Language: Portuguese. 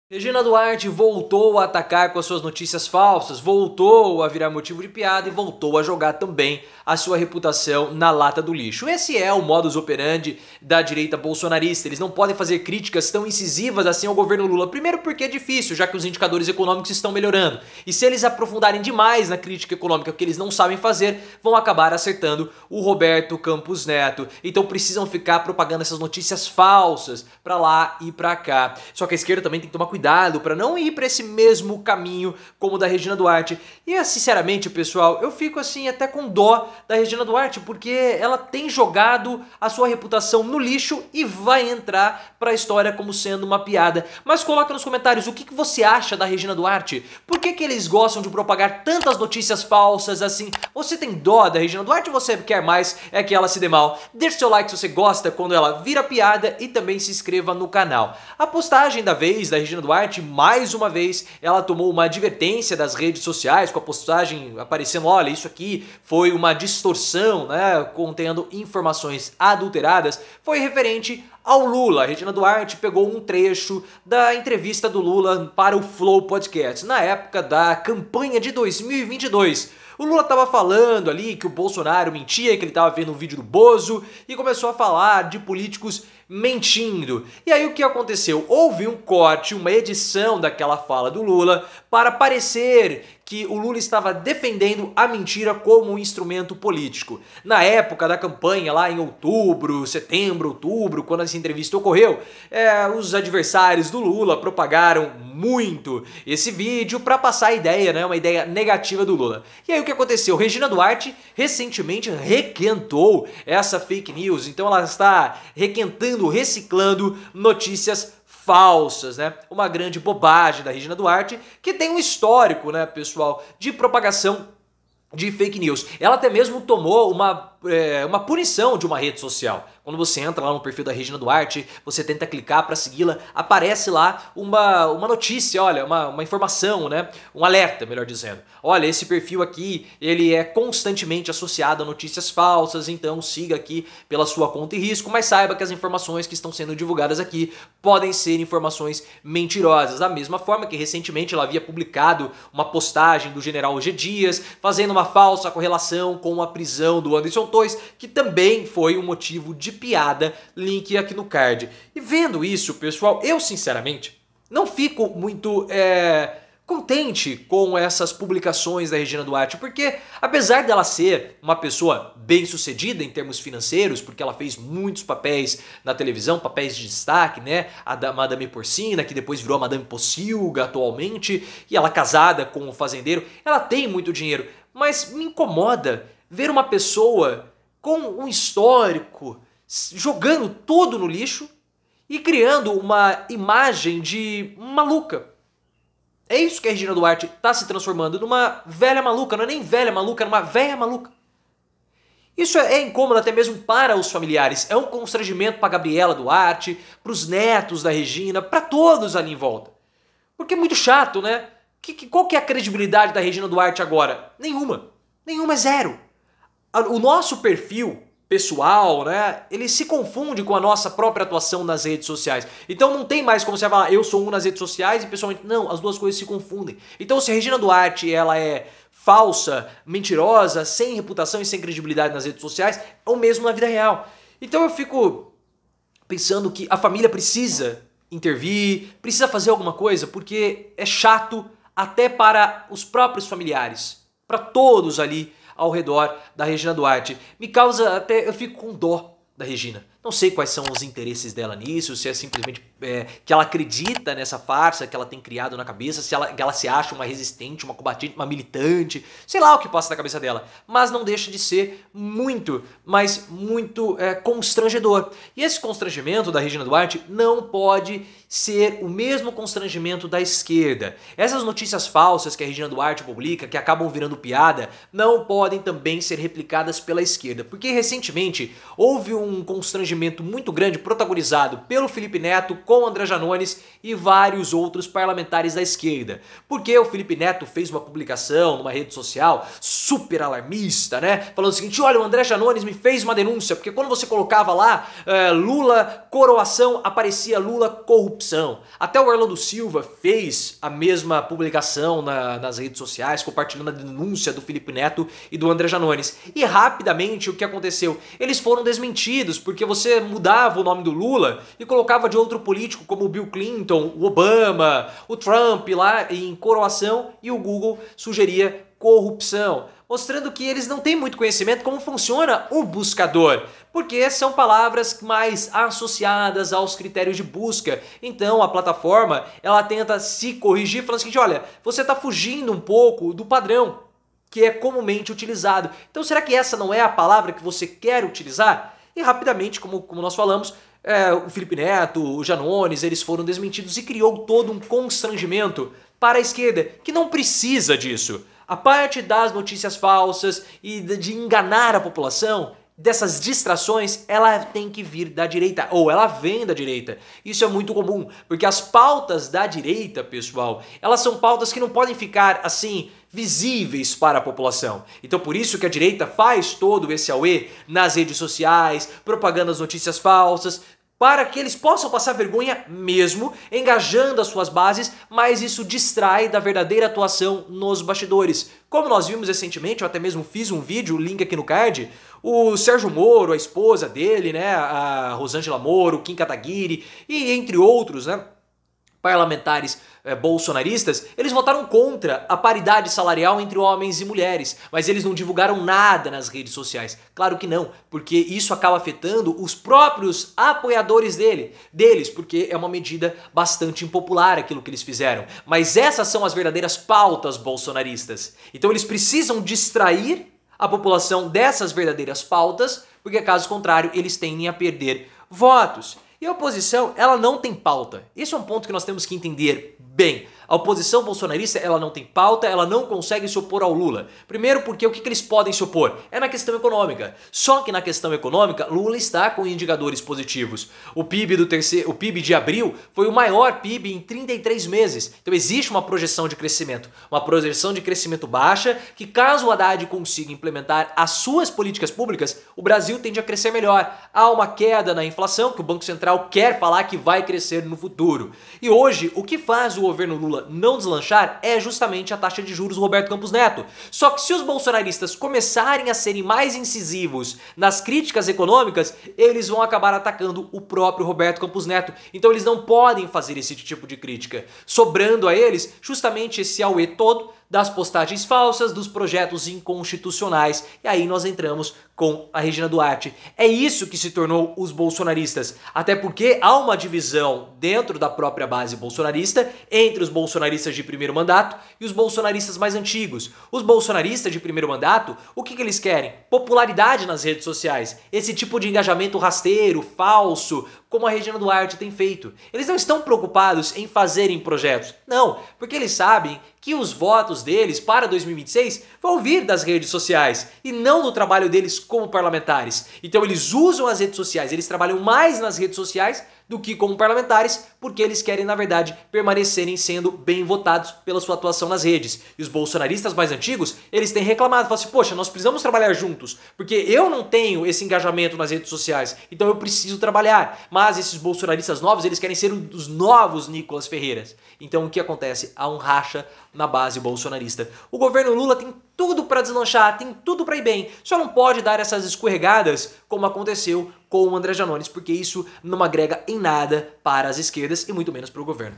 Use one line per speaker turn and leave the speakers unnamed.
Regina Duarte voltou a atacar com as suas notícias falsas, voltou a virar motivo de piada e voltou a jogar também a sua reputação na lata do lixo. Esse é o modus operandi da direita bolsonarista. Eles não podem fazer críticas tão incisivas assim ao governo Lula. Primeiro porque é difícil, já que os indicadores econômicos estão melhorando. E se eles aprofundarem demais na crítica econômica, que eles não sabem fazer, vão acabar acertando o Roberto Campos Neto. Então precisam ficar propagando essas notícias falsas pra lá e pra cá. Só que a esquerda também tem que tomar cuidado para não ir para esse mesmo caminho como o da Regina Duarte. E sinceramente, pessoal, eu fico assim até com dó da Regina Duarte, porque ela tem jogado a sua reputação no lixo e vai entrar para a história como sendo uma piada. Mas coloca nos comentários o que você acha da Regina Duarte. Por que eles gostam de propagar tantas notícias falsas assim? Você tem dó da Regina Duarte ou você quer mais é que ela se dê mal? Deixe seu like se você gosta quando ela vira piada e também se inscreva no canal. A postagem da vez da Regina Duarte, mais uma vez, ela tomou uma advertência das redes sociais com a postagem aparecendo, olha, isso aqui foi uma distorção, né, contendo informações adulteradas, foi referente ao Lula. A Regina Duarte pegou um trecho da entrevista do Lula para o Flow Podcast, na época da campanha de 2022. O Lula estava falando ali que o Bolsonaro mentia, que ele estava vendo um vídeo do Bozo e começou a falar de políticos mentindo. E aí o que aconteceu? Houve um corte, uma edição daquela fala do Lula para parecer que o Lula estava defendendo a mentira como um instrumento político. Na época da campanha, lá em outubro, setembro, outubro, quando essa entrevista ocorreu, os adversários do Lula propagaram muito esse vídeo para passar a ideia, né, uma ideia negativa do Lula. E aí o que aconteceu? Regina Duarte recentemente requentou essa fake news, então ela está requentando, reciclando notícias falsas, né? Uma grande bobagem da Regina Duarte, que tem um histórico, né, pessoal, de propagação de fake news. Ela até mesmo tomou uma punição de uma rede social. Quando você entra lá no perfil da Regina Duarte, você tenta clicar para segui-la, aparece lá uma notícia, olha, uma informação, né? Um alerta, melhor dizendo. Olha, esse perfil aqui, ele é constantemente associado a notícias falsas, então siga aqui pela sua conta e risco, mas saiba que as informações que estão sendo divulgadas aqui podem ser informações mentirosas. Da mesma forma que recentemente ela havia publicado uma postagem do general G. Dias, fazendo uma falsa correlação com a prisão do Anderson Torres, que também foi um motivo de piada, link aqui no card. E vendo isso, pessoal, eu sinceramente não fico muito contente com essas publicações da Regina Duarte, porque apesar dela ser uma pessoa bem sucedida em termos financeiros, porque ela fez muitos papéis na televisão, papéis de destaque, né, a Madame Porcina, que depois virou a Madame Pocilga atualmente, e ela casada com um fazendeiro, ela tem muito dinheiro, mas me incomoda ver uma pessoa com um histórico jogando tudo no lixo e criando uma imagem de maluca. É isso que a Regina Duarte está se transformando, numa velha maluca, não é nem velha maluca, é uma velha maluca. Isso é incômodo até mesmo para os familiares, é um constrangimento para Gabriela Duarte, para os netos da Regina, para todos ali em volta. Porque é muito chato, né? Qual que é a credibilidade da Regina Duarte agora? Nenhuma. Nenhuma, é zero. O nosso perfil pessoal, né, ele se confunde com a nossa própria atuação nas redes sociais. Então não tem mais como você falar, eu sou um nas redes sociais e pessoalmente, não, as duas coisas se confundem. Então se a Regina Duarte, ela é falsa, mentirosa, sem reputação e sem credibilidade nas redes sociais, é o mesmo na vida real. Então eu fico pensando que a família precisa intervir, precisa fazer alguma coisa, porque é chato até para os próprios familiares, para todos ali ao redor da Regina Duarte. Me causa até, eu fico com dó da Regina. Não sei quais são os interesses dela nisso, se é simplesmente que ela acredita nessa farsa que ela tem criado na cabeça, se ela se acha uma resistente, uma combatente, uma militante, sei lá o que passa na cabeça dela. Mas não deixa de ser muito, mas muito constrangedor. E esse constrangimento da Regina Duarte não pode ser o mesmo constrangimento da esquerda. Essas notícias falsas que a Regina Duarte publica, que acabam virando piada, não podem também ser replicadas pela esquerda. Porque recentemente houve um constrangimento constrangimento muito grande protagonizado pelo Felipe Neto com o André Janones e vários outros parlamentares da esquerda. Porque o Felipe Neto fez uma publicação numa rede social super alarmista, né? Falando o seguinte, olha, o André Janones me fez uma denúncia, porque quando você colocava lá Lula coroação, aparecia Lula corrupção. Até o Orlando Silva fez a mesma publicação nas redes sociais, compartilhando a denúncia do Felipe Neto e do André Janones. E rapidamente o que aconteceu? Eles foram desmentidos, porque você mudava o nome do Lula e colocava de outro político como o Bill Clinton, o Obama, o Trump lá em coroação e o Google sugeria corrupção, mostrando que eles não têm muito conhecimento como funciona o buscador, porque são palavras mais associadas aos critérios de busca. Então a plataforma ela tenta se corrigir falando o seguinte, olha, você está fugindo um pouco do padrão que é comumente utilizado. Então será que essa não é a palavra que você quer utilizar? E rapidamente, como nós falamos, o Felipe Neto, o Janones, eles foram desmentidos e criou todo um constrangimento para a esquerda, que não precisa disso. A parte das notícias falsas e de enganar a população, dessas distrações, ela tem que vir da direita, ou ela vem da direita. Isso é muito comum, porque as pautas da direita, pessoal, elas são pautas que não podem ficar, assim, visíveis para a população. Então por isso que a direita faz todo esse auê nas redes sociais, propagando as notícias falsas, para que eles possam passar vergonha mesmo, engajando as suas bases, mas isso distrai da verdadeira atuação nos bastidores. Como nós vimos recentemente, eu até mesmo fiz um vídeo, link aqui no card, o Sérgio Moro, a esposa dele, né, a Rosângela Moro, o Kim Kataguiri e entre outros, né, parlamentares bolsonaristas, eles votaram contra a paridade salarial entre homens e mulheres, mas eles não divulgaram nada nas redes sociais. Claro que não, porque isso acaba afetando os próprios apoiadores deles, porque é uma medida bastante impopular aquilo que eles fizeram. Mas essas são as verdadeiras pautas bolsonaristas. Então eles precisam distrair a população dessas verdadeiras pautas, porque caso contrário eles tendem a perder votos. E a oposição, ela não tem pauta. Esse é um ponto que nós temos que entender bem. A oposição bolsonarista, ela não tem pauta, ela não consegue se opor ao Lula. Primeiro porque o que eles podem se opor? É na questão econômica. Só que na questão econômica, Lula está com indicadores positivos. O PIB de abril foi o maior PIB em 33 meses. Então existe uma projeção de crescimento. Uma projeção de crescimento baixa, que caso o Haddad consiga implementar as suas políticas públicas, o Brasil tende a crescer melhor. Há uma queda na inflação, que o Banco Central quer falar que vai crescer no futuro. E hoje, o que faz o governo Lula não deslanchar é justamente a taxa de juros do Roberto Campos Neto. Só que se os bolsonaristas começarem a serem mais incisivos nas críticas econômicas, eles vão acabar atacando o próprio Roberto Campos Neto. Então eles não podem fazer esse tipo de crítica, sobrando a eles justamente esse auê todo das postagens falsas, dos projetos inconstitucionais. E aí nós entramos com a Regina Duarte. É isso que se tornou os bolsonaristas. Até porque há uma divisão dentro da própria base bolsonarista entre os bolsonaristas de primeiro mandato e os bolsonaristas mais antigos. Os bolsonaristas de primeiro mandato, o que eles querem? Popularidade nas redes sociais. Esse tipo de engajamento rasteiro, falso, como a Regina Duarte tem feito. Eles não estão preocupados em fazerem projetos. Não, porque eles sabem que os votos deles para 2026 vão vir das redes sociais e não do trabalho deles como parlamentares. Então eles usam as redes sociais, eles trabalham mais nas redes sociais do que como parlamentares, porque eles querem, na verdade, permanecerem sendo bem votados pela sua atuação nas redes. E os bolsonaristas mais antigos, eles têm reclamado, falam assim, poxa, nós precisamos trabalhar juntos, porque eu não tenho esse engajamento nas redes sociais, então eu preciso trabalhar. Mas esses bolsonaristas novos, eles querem ser os novos Nicolas Ferreiras. Então o que acontece? Há um racha na base bolsonarista. O governo Lula tem tudo para deslanchar, tem tudo para ir bem, só não pode dar essas escorregadas como aconteceu com o André Janones, porque isso não agrega em nada para as esquerdas e muito menos para o governo.